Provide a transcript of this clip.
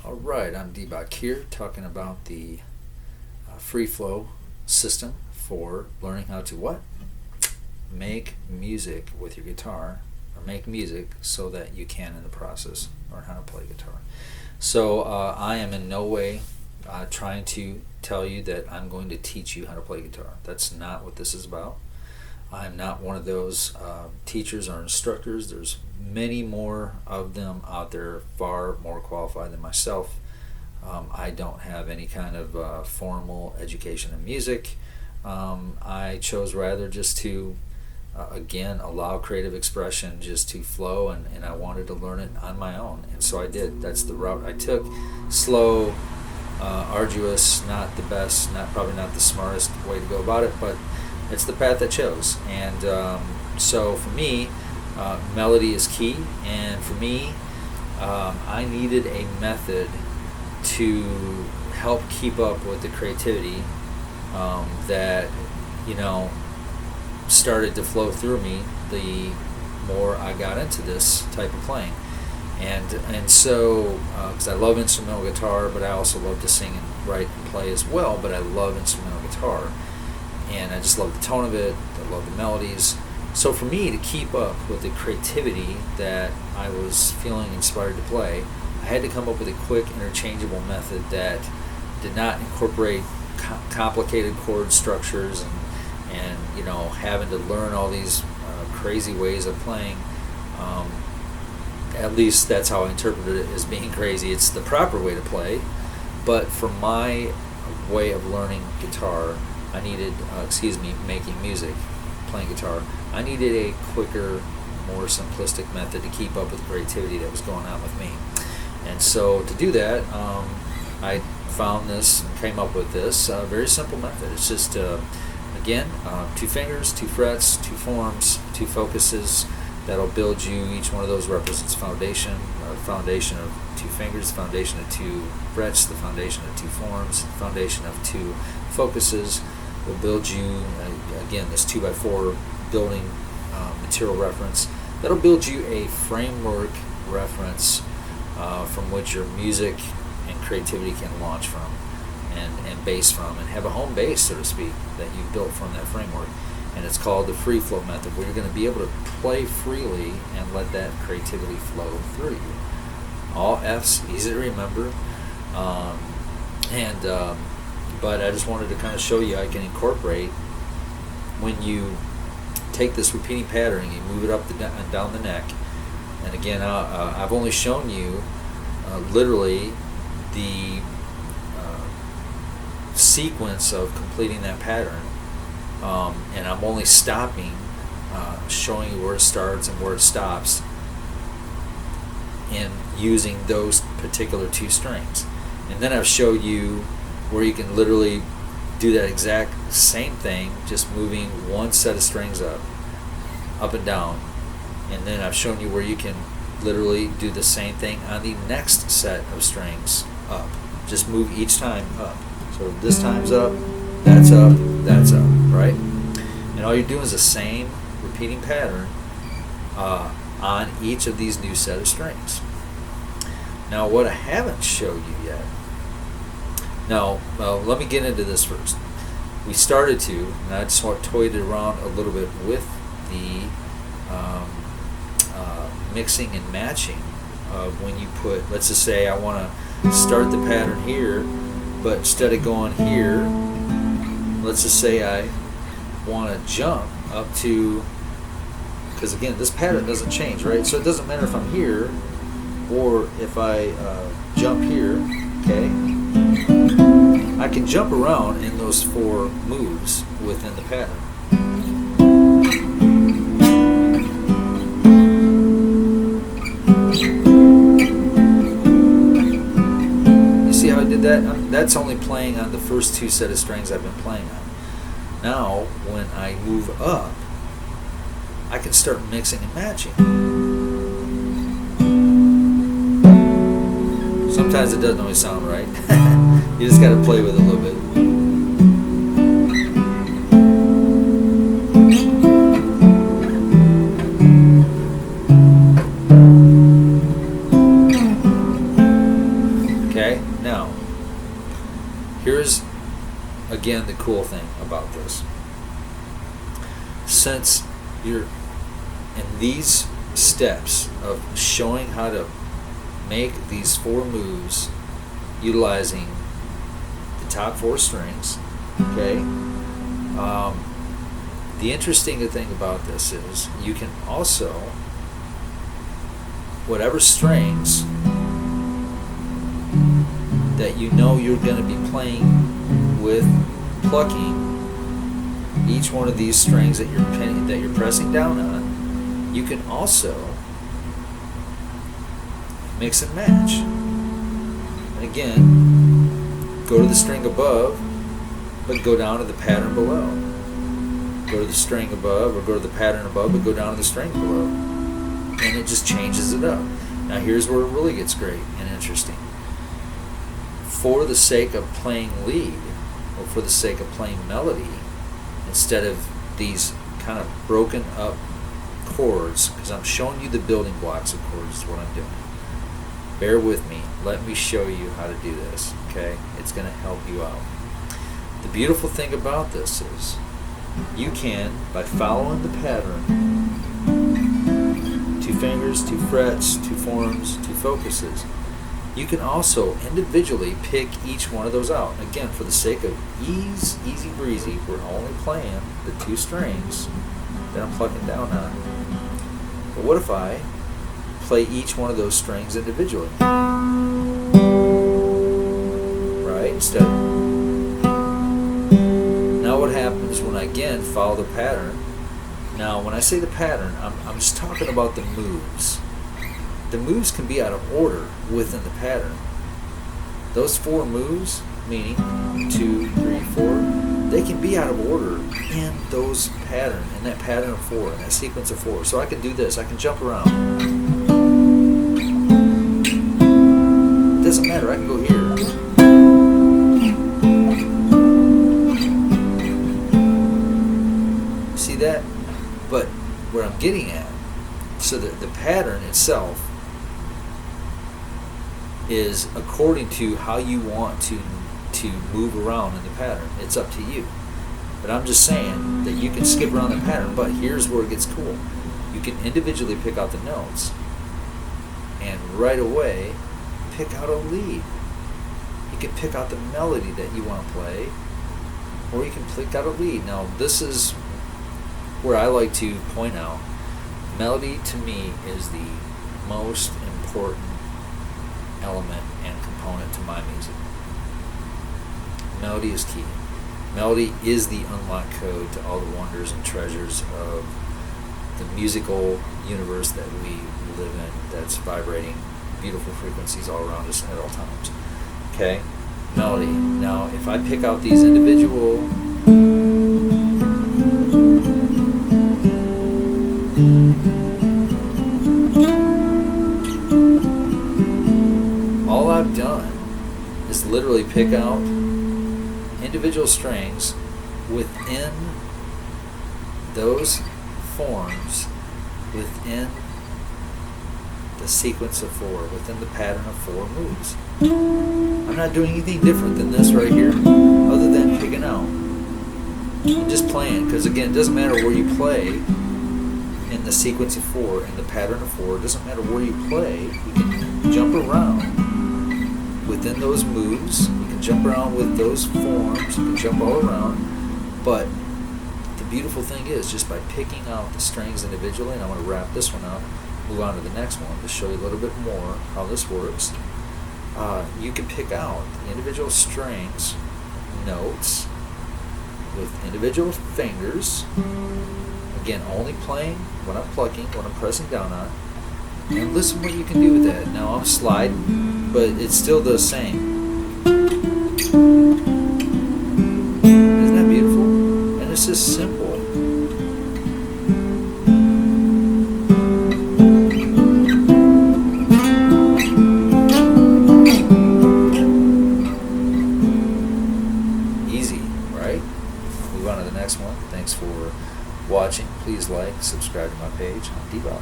Alright, I'm Debak here talking about the free flow system for learning how to what? Make music with your guitar, or make music so that you can in the process learn how to play guitar. So I am in no way trying to tell you that I'm going to teach you how to play guitar. That's not what this is about. I'm not one of those teachers or instructors. There's many more of them out there, far more qualified than myself. I don't have any kind of formal education in music. I chose rather just to, again, allow creative expression just to flow, and I wanted to learn it on my own. And so I did. That's the route I took. Slow, arduous, not the best, probably not the smartest way to go about it, but it's the path I chose. And so for me, melody is key, and for me, I needed a method to help keep up with the creativity that started to flow through me the more I got into this type of playing. And so because I love instrumental guitar, but I also love to sing and write and play as well, but I love instrumental guitar, and I just love the tone of it. I love the melodies. So for me to keep up with the creativity that I was feeling inspired to play, I had to come up with a quick interchangeable method that did not incorporate complicated chord structures and having to learn all these crazy ways of playing. At least that's how I interpreted it, as being crazy. It's the proper way to play, but for my way of learning guitar, I needed, making music, playing guitar, I needed a quicker, more simplistic method to keep up with the creativity that was going on with me. And so to do that, I found this and came up with this very simple method. It's just, again, 2 fingers, 2 frets, 2 forms, 2 focuses. That'll build you. Each one of those represents foundation. The foundation of 2 fingers, the foundation of 2 frets, the foundation of 2 forms, the foundation of 2 focuses will build you, again, this 2x4 building material reference. That'll build you a framework reference from which your music and creativity can launch from and base from, and have a home base, so to speak, that you've built from that framework. And it's called the free flow method, where you're going to be able to play freely and let that creativity flow through you. All F's, easy to remember. But I just wanted to kind of show you I can incorporate, when you take this repeating pattern and you move it up and down the neck. And again, I've only shown you literally the sequence of completing that pattern. And I'm only stopping, showing you where it starts and where it stops, and using those particular 2 strings. And then I've showed you where you can literally do that exact same thing, just moving one set of strings up and down. And then I've shown you where you can literally do the same thing on the next set of strings up. Just move each time up. So this time's up, that's up, right? And all you're doing is the same repeating pattern on each of these new set of strings. Now, what I haven't showed you yet. Now, let me get into this first. We started to, and I just toyed around a little bit with the mixing and matching of when you put, let's just say I want to start the pattern here, but instead of going here, let's just say I want to jump up to, because again, this pattern doesn't change, right? So it doesn't matter if I'm here or if I jump here, okay? I can jump around in those 4 moves within the pattern. You see how I did that? That's only playing on the first 2 set of strings I've been playing on. Now, when I move up, I can start mixing and matching. Sometimes it doesn't always sound right. You just got to play with it a little bit. Okay? Now, here's again the cool thing about this. Since you're in these steps of showing how to make these 4 moves utilizing the top 4 strings, okay? The interesting thing about this is you can also, whatever strings that you know you're going to be playing with, plucking each one of these strings that you're pressing down on, you can also mix and match. And again, go to the string above, but go down to the pattern below. Go to the string above, or go to the pattern above, but go down to the string below. And it just changes it up. Now here's where it really gets great and interesting. For the sake of playing lead, or for the sake of playing melody, instead of these kind of broken up chords, because I'm showing you the building blocks of chords is what I'm doing. Bear with me. Let me show you how to do this, okay? It's going to help you out. The beautiful thing about this is you can, by following the pattern, 2 fingers, 2 frets, 2 forms, 2 focuses, you can also individually pick each one of those out. Again, for the sake of ease, easy breezy, we're only playing the 2 strings that I'm plucking down on. But what if I play each one of those strings individually? Right? Instead of, now what happens when I again follow the pattern? Now when I say the pattern, I'm just talking about the moves. The moves can be out of order within the pattern. Those 4 moves, meaning 2, 3, 4, they can be out of order in those pattern, in that pattern of 4, in that sequence of 4. So I can do this, I can jump around. It doesn't matter, I can go here. See that? But where I'm getting at, so that the pattern itself is according to how you want to move around in the pattern. It's up to you. But I'm just saying that you can skip around the pattern, but here's where it gets cool. You can individually pick out the notes and right away pick out a lead. You can pick out the melody that you want to play, or you can pick out a lead. Now this is where I like to point out, melody to me is the most important element and component to my music. Melody is key. Melody is the unlock code to all the wonders and treasures of the musical universe that we live in, that's vibrating beautiful frequencies all around us at all times. Okay? Melody. Now, if I pick out these individual all I've done is literally pick out individual strings within those forms, within the sequence of 4, within the pattern of 4 moves. I'm not doing anything different than this right here, other than picking out and just playing, because again, it doesn't matter where you play in the sequence of 4, in the pattern of 4, it doesn't matter where you play, you can jump around within those moves, you can jump around with those forms, you can jump all around, but the beautiful thing is just by picking out the strings individually, and I'm going to wrap this one up, move on to the next one to show you a little bit more how this works. You can pick out the individual strings, notes, with individual fingers, again only playing when I'm plucking, when I'm pressing down on, and listen what you can do with that. Now I'm sliding, but it's still the same. Isn't that beautiful? And it's just simple. Easy, right? Move on to the next one. Thanks for watching. Please like, subscribe to my page on Debop.